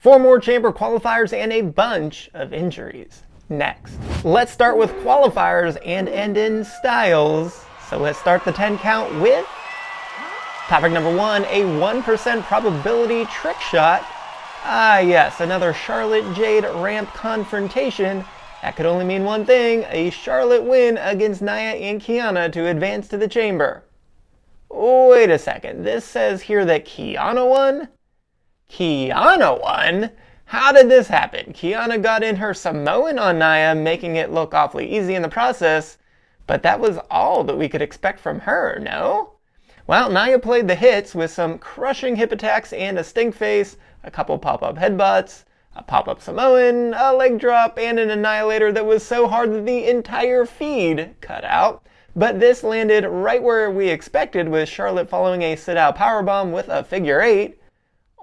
4 more chamber qualifiers and a bunch of injuries. Next, let's start with qualifiers and end in styles. So let's start the 10 count with topic number 1, a 1% probability trick shot. Ah yes, another Charlotte Jade ramp confrontation. That could only mean one thing, a Charlotte win against Nia and Kiana to advance to the chamber. Wait a second, this says here that Kiana won? Kiana won? How did this happen? Kiana got in her Samoan on Nia, making it look awfully easy in the process, but that was all that we could expect from her, no? Well, Nia played the hits with some crushing hip attacks and a stink face, a couple pop-up headbutts, a pop-up Samoan, a leg drop, and an annihilator that was so hard that the entire feed cut out. But this landed right where we expected, with Charlotte following a sit-out powerbomb with a figure 8,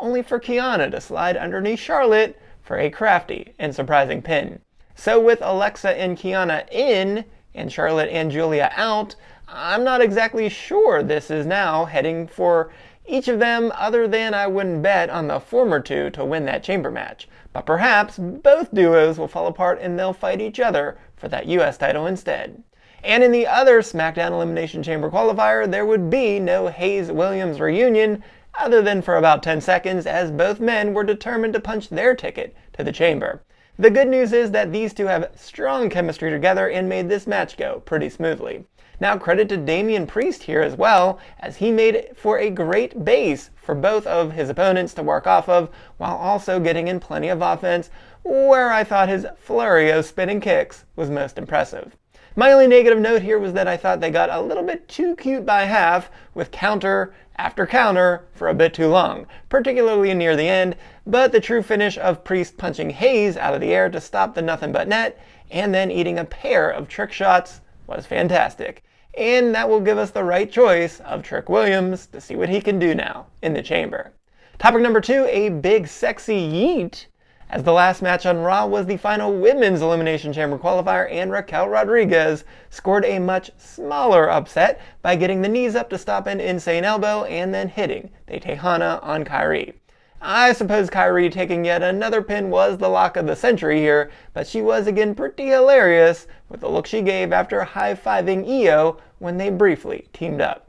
only for Kiana to slide underneath Charlotte for a crafty and surprising pin. So with Alexa and Kiana in, and Charlotte and Julia out, I'm not exactly sure this is now heading for each of them, other than I wouldn't bet on the former two to win that chamber match. But perhaps both duos will fall apart and they'll fight each other for that US title instead. And in the other SmackDown Elimination Chamber qualifier, there would be no Hayes-Williams reunion, other than for about 10 seconds, as both men were determined to punch their ticket to the chamber. The good news is that these two have strong chemistry together and made this match go pretty smoothly. Now credit to Damian Priest here as well, as he made it for a great base for both of his opponents to work off of, while also getting in plenty of offense, where I thought his flurry of spinning kicks was most impressive. My only negative note here was that I thought they got a little bit too cute by half, with counter after counter for a bit too long, particularly near the end, but the true finish of Priest punching Hayes out of the air to stop the nothing but net, and then eating a pair of trick shots, was fantastic. And that will give us the right choice of Trick Williams to see what he can do now in the chamber. Topic number 2, a Big Sexy Yeet, as the last match on Raw was the final Women's Elimination Chamber qualifier, and Raquel Rodriguez scored a much smaller upset by getting the knees up to stop an insane elbow and then hitting the Tejana on Kairi. I suppose Kairi taking yet another pin was the lock of the century here, but she was again pretty hilarious with the look she gave after high-fiving Io when they briefly teamed up.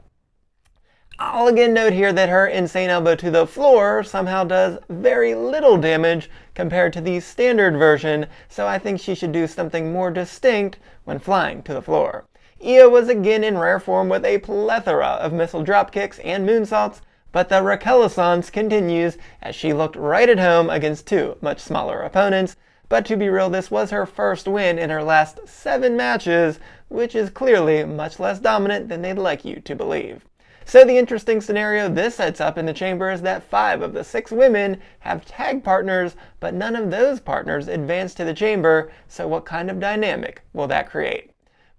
I'll again note here that her insane elbow to the floor somehow does very little damage compared to the standard version, so I think she should do something more distinct when flying to the floor. Io was again in rare form with a plethora of missile dropkicks and moonsaults, but the Raquel-essence continues as she looked right at home against two much smaller opponents. But to be real, this was her first win in her last 7 matches, which is clearly much less dominant than they'd like you to believe. So the interesting scenario this sets up in the chamber is that 5 of the 6 women have tag partners, but none of those partners advance to the chamber, so what kind of dynamic will that create?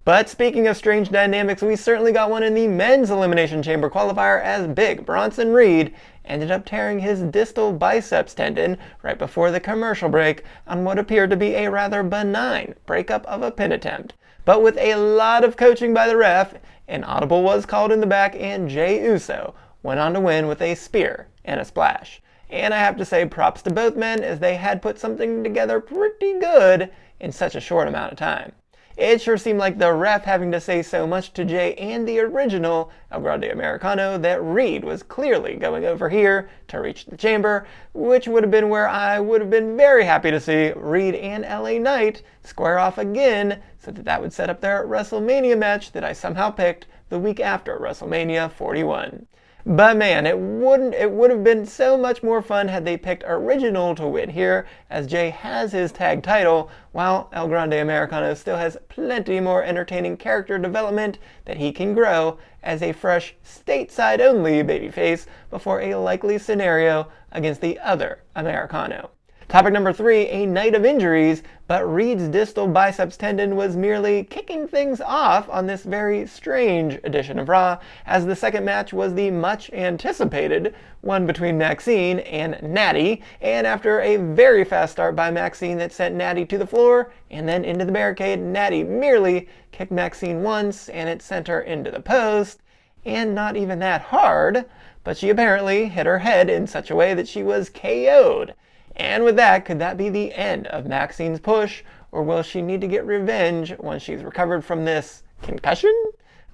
But speaking of strange dynamics, we certainly got one in the Men's Elimination Chamber qualifier, as Big Bronson Reed ended up tearing his distal biceps tendon right before the commercial break on what appeared to be a rather benign breakup of a pin attempt. But with a lot of coaching by the ref, an audible was called in the back, and Jey Uso went on to win with a spear and a splash. And I have to say props to both men, as they had put something together pretty good in such a short amount of time. It sure seemed like the ref having to say so much to Jey and the original El Grande Americano that Reed was clearly going over here to reach the chamber, which would have been where I would have been very happy to see Reed and LA Knight square off again, so that would set up their WrestleMania match that I somehow picked the week after WrestleMania 41. But man, it would have been so much more fun had they picked Original to win here, as Jey has his tag title, while El Grande Americano still has plenty more entertaining character development that he can grow as a fresh stateside-only babyface before a likely scenario against the other Americano. Topic number 3, a night of injuries, but Reed's distal biceps tendon was merely kicking things off on this very strange edition of Raw, as the second match was the much anticipated one between Maxine and Natty, and after a very fast start by Maxine that sent Natty to the floor and then into the barricade, Natty merely kicked Maxine once and it sent her into the post, and not even that hard, but she apparently hit her head in such a way that she was KO'd. And with that, could that be the end of Maxine's push, or will she need to get revenge once she's recovered from this concussion?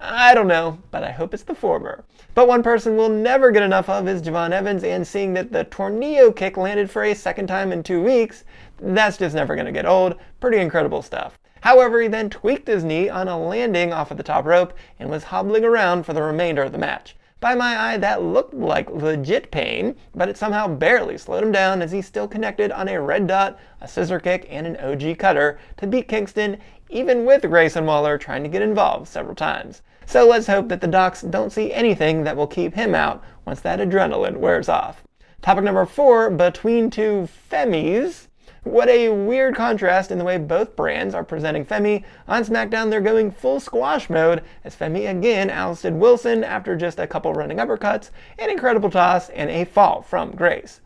I don't know, but I hope it's the former. But one person we'll never get enough of is Javon Evans, and seeing that the tornado kick landed for a second time in 2 weeks, that's just never going to get old. Pretty incredible stuff. However, he then tweaked his knee on a landing off of the top rope and was hobbling around for the remainder of the match. By my eye, that looked like legit pain, but it somehow barely slowed him down as he still connected on a red dot, a scissor kick, and an OG cutter to beat Kingston, even with Grayson Waller trying to get involved several times. So let's hope that the docs don't see anything that will keep him out once that adrenaline wears off. Topic number 4, between two Femis. What a weird contrast in the way both brands are presenting Femi. On SmackDown, they're going full squash mode as Femi again ousted Wilson after just a couple running uppercuts, an incredible toss, and a fall from Grace.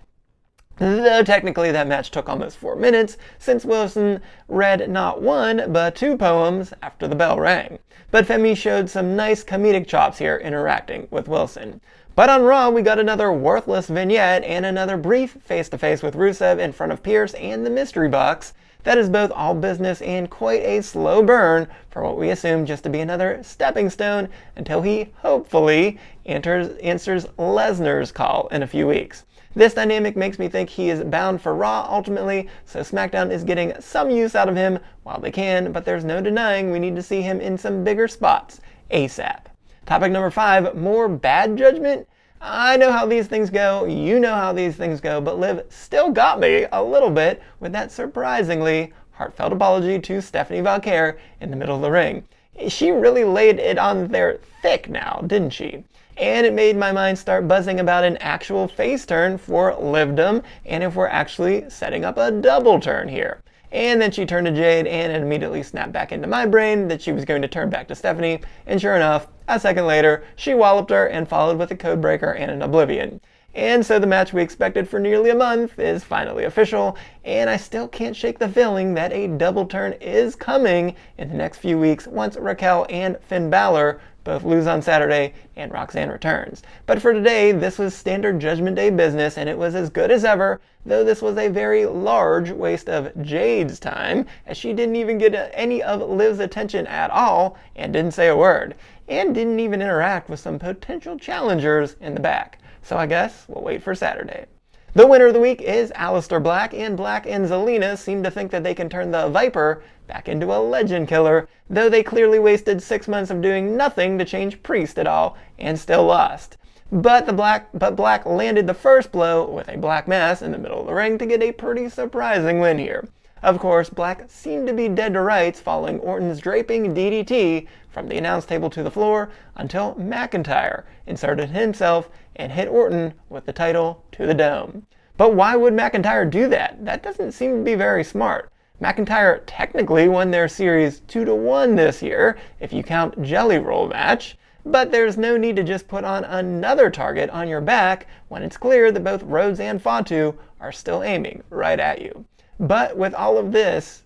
Though technically that match took almost 4 minutes, since Wilson read not 1, but 2 poems after the bell rang. But Femi showed some nice comedic chops here interacting with Wilson. But on Raw, we got another worthless vignette and another brief face-to-face with Rusev in front of Pierce and the Mystery Box. That is both all business and quite a slow burn for what we assume just to be another stepping stone until he, hopefully, answers Lesnar's call in a few weeks. This dynamic makes me think he is bound for Raw ultimately, so SmackDown is getting some use out of him while they can, but there's no denying we need to see him in some bigger spots ASAP. Topic number 5, more bad judgment? I know how these things go, you know how these things go, but Liv still got me a little bit with that surprisingly heartfelt apology to Stephanie Valkyrie in the middle of the ring. She really laid it on there thick now, didn't she? And it made my mind start buzzing about an actual face turn for Livdom, and if we're actually setting up a double turn here. And then she turned to Jade, and it immediately snapped back into my brain that she was going to turn back to Stephanie, and sure enough, a second later, she walloped her and followed with a codebreaker and an oblivion. And so the match we expected for nearly a month is finally official, and I still can't shake the feeling that a double turn is coming in the next few weeks once Raquel and Finn Balor both lose on Saturday and Roxanne returns. But for today, this was standard Judgment Day business, and it was as good as ever, though this was a very large waste of Jade's time, as she didn't even get any of Liv's attention at all, and didn't say a word, and didn't even interact with some potential challengers in the back. So I guess we'll wait for Saturday. The winner of the week is Aleister Black, and Black and Zelina seem to think that they can turn the Viper back into a legend killer, though they clearly wasted 6 months of doing nothing to change Priest at all, and still lost. But Black landed the first blow with a black mass in the middle of the ring to get a pretty surprising win here. Of course, Black seemed to be dead to rights following Orton's draping DDT from the announce table to the floor until McIntyre inserted himself and hit Orton with the title to the dome. But why would McIntyre do that? That doesn't seem to be very smart. McIntyre technically won their series 2-1 this year, if you count Jelly Roll match, but there's no need to just put on another target on your back when it's clear that both Rhodes and Fatu are still aiming right at you. But with all of this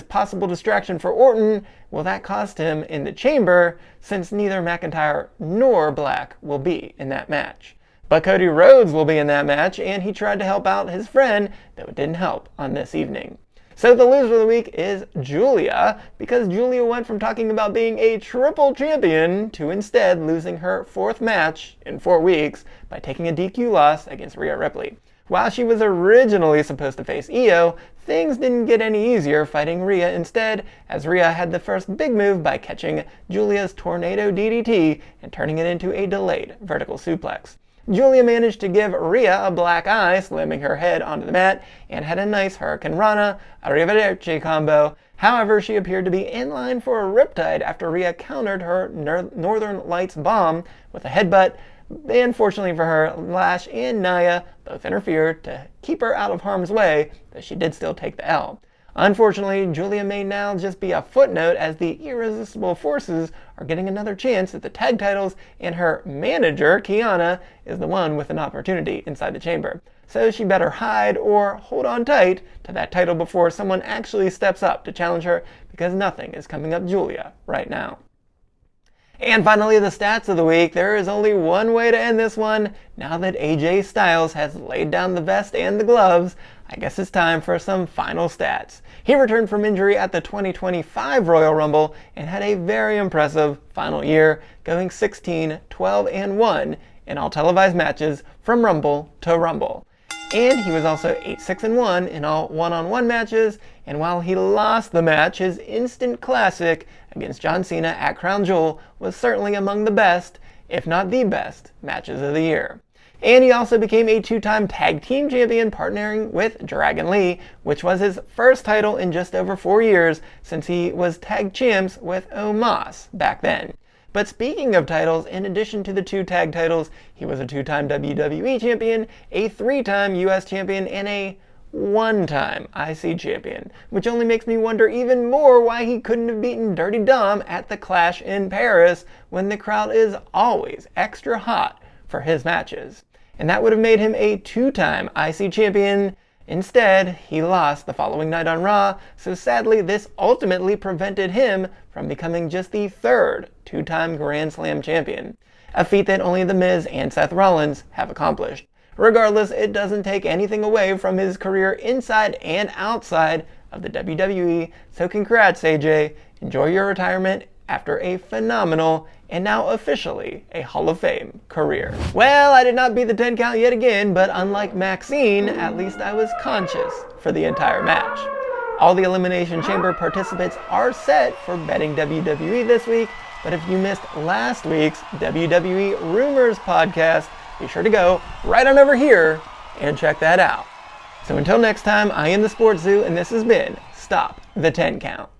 possible distraction for Orton, will that cost him in the chamber, since neither McIntyre nor Black will be in that match? But Cody Rhodes will be in that match, and he tried to help out his friend, though it didn't help on this evening. So the loser of the week is Julia, because Julia went from talking about being a triple champion to instead losing her 4th match in 4 weeks by taking a DQ loss against Rhea Ripley. While she was originally supposed to face Io, things didn't get any easier fighting Rhea instead, as Rhea had the first big move by catching Julia's tornado DDT and turning it into a delayed vertical suplex. Julia managed to give Rhea a black eye, slamming her head onto the mat, and had a nice Hurricane Rana Arrivederci combo. However, she appeared to be in line for a riptide after Rhea countered her Northern Lights bomb with a headbutt. And fortunately for her, Lash and Nia both interfered to keep her out of harm's way, though she did still take the L. Unfortunately, Julia may now just be a footnote, as the Irresistible Forces are getting another chance at the tag titles, and her manager, Kiana, is the one with an opportunity inside the chamber. So she better hide or hold on tight to that title before someone actually steps up to challenge her, because nothing is coming up Julia right now. And finally, the stats of the week. There is only one way to end this one. Now that AJ Styles has laid down the vest and the gloves, I guess it's time for some final stats. He returned from injury at the 2025 Royal Rumble and had a very impressive final year, going 16, 12, and 1 in all televised matches from Rumble to Rumble. And he was also 8-6-1 in all one-on-one matches, and while he lost the match, his instant classic against John Cena at Crown Jewel was certainly among the best, if not the best, matches of the year. And he also became a 2-time tag team champion, partnering with Dragon Lee, which was his first title in just over 4 years since he was tag champs with Omos back then. But speaking of titles, in addition to the 2 tag titles, he was a 2-time WWE champion, a 3-time US champion, and a 1-time IC champion, which only makes me wonder even more why he couldn't have beaten Dirty Dom at the Clash in Paris when the crowd is always extra hot for his matches. And that would have made him a 2-time IC champion. Instead, he lost the following night on Raw, so sadly this ultimately prevented him from becoming just the 3rd 2-time Grand Slam champion, a feat that only The Miz and Seth Rollins have accomplished. Regardless, it doesn't take anything away from his career inside and outside of the WWE, so congrats AJ, enjoy your retirement after a phenomenal and now officially a Hall of Fame career. Well, I did not beat the 10 count yet again, but unlike Maxine, at least I was conscious for the entire match. All the Elimination Chamber participants are set for Betting WWE this week, but if you missed last week's WWE Rumors podcast, be sure to go right on over here and check that out. So until next time, I am the SportsZu, and this has been Stop the 10 Count.